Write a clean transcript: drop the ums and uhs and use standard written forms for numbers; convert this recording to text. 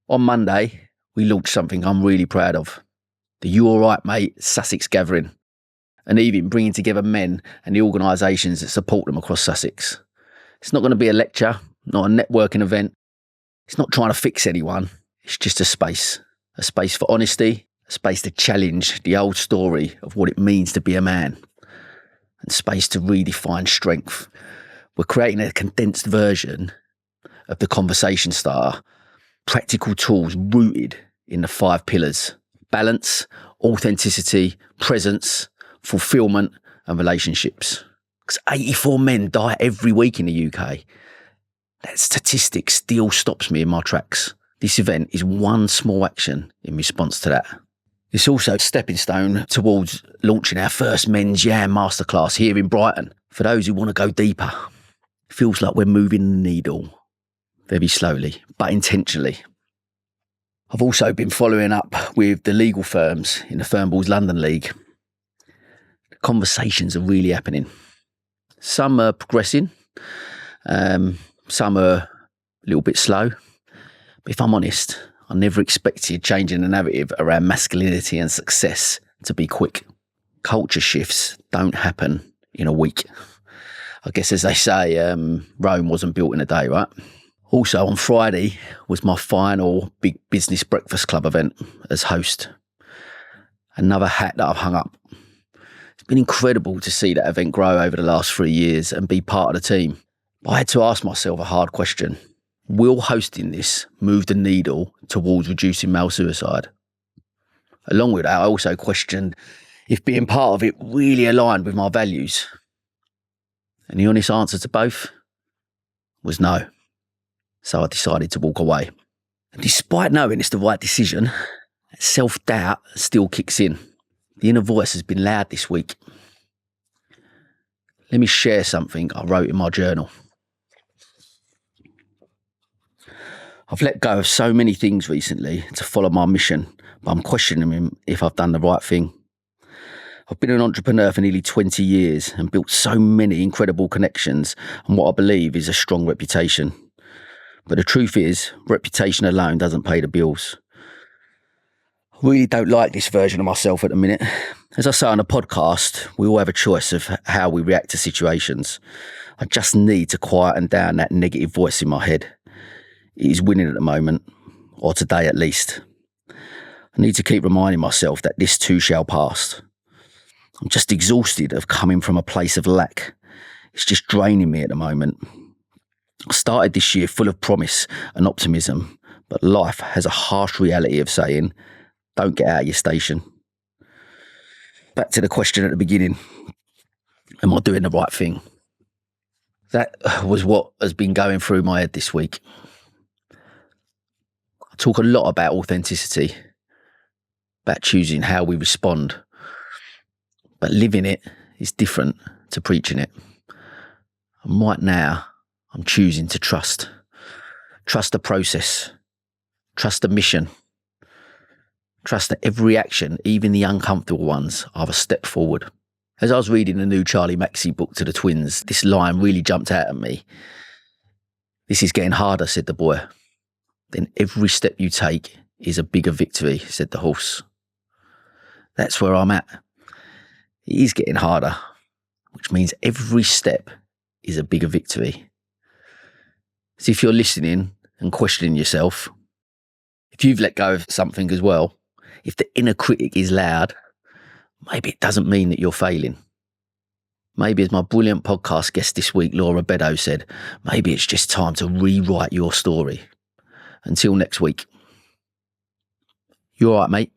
On Monday, we launched something I'm really proud of. The You All Right Mate Sussex Gathering. And even bringing together men and the organisations that support them across Sussex. It's not going to be a lecture, not a networking event. It's not trying to fix anyone. It's just a space for honesty, a space to challenge the old story of what it means to be a man, and space to redefine strength. We're creating a condensed version of the conversation starter, practical tools rooted in the 5 pillars: balance, authenticity, presence, fulfillment, and relationships. Because 84 men die every week in the UK. That statistic still stops me in my tracks. This event is one small action in response to that. It's also a stepping stone towards launching our first men's Yam masterclass here in Brighton for those who want to go deeper. It feels like we're moving the needle very slowly, but intentionally. I've also been following up with the legal firms in the Fernballs London League. The conversations are really happening. Some are progressing, some are a little bit slow. But if I'm honest, I never expected changing the narrative around masculinity and success to be quick. Culture shifts don't happen in a week. I guess, as they say, Rome wasn't built in a day, right? Also, on Friday was my final big business breakfast club event as host. Another hat that I've hung up. It's been incredible to see that event grow over the last 3 years and be part of the team. But I had to ask myself a hard question. Will hosting this move the needle towards reducing male suicide? Along with that, I also questioned if being part of it really aligned with my values. And the honest answer to both was no. So I decided to walk away. And despite knowing it's the right decision, self-doubt still kicks in. The inner voice has been loud this week. Let me share something I wrote in my journal. I've let go of so many things recently to follow my mission, but I'm questioning if I've done the right thing. I've been an entrepreneur for nearly 20 years and built so many incredible connections and what I believe is a strong reputation. But the truth is, reputation alone doesn't pay the bills. I really don't like this version of myself at the minute. As I say on the podcast, we all have a choice of how we react to situations. I just need to quieten down that negative voice in my head. It is winning at the moment, or today at least. I need to keep reminding myself that this too shall pass. I'm just exhausted of coming from a place of lack. It's just draining me at the moment. I started this year full of promise and optimism, but life has a harsh reality of saying, don't get out of your station. Back to the question at the beginning. Am I doing the right thing? That was what has been going through my head this week. I talk a lot about authenticity, about choosing how we respond, but living it is different to preaching it. And right now, I'm choosing to trust. Trust the process. Trust the mission. Trust that every action, even the uncomfortable ones, are a step forward. As I was reading the new Charlie Maxey book to the twins, this line really jumped out at me. "This is getting harder," said the boy. "Then every step you take is a bigger victory," said the horse. That's where I'm at. It is getting harder, which means every step is a bigger victory. So if you're listening and questioning yourself, if you've let go of something as well, if the inner critic is loud, maybe it doesn't mean that you're failing. Maybe, as my brilliant podcast guest this week, Laura Beddoe, said, maybe it's just time to rewrite your story. Until next week. You all right, mate?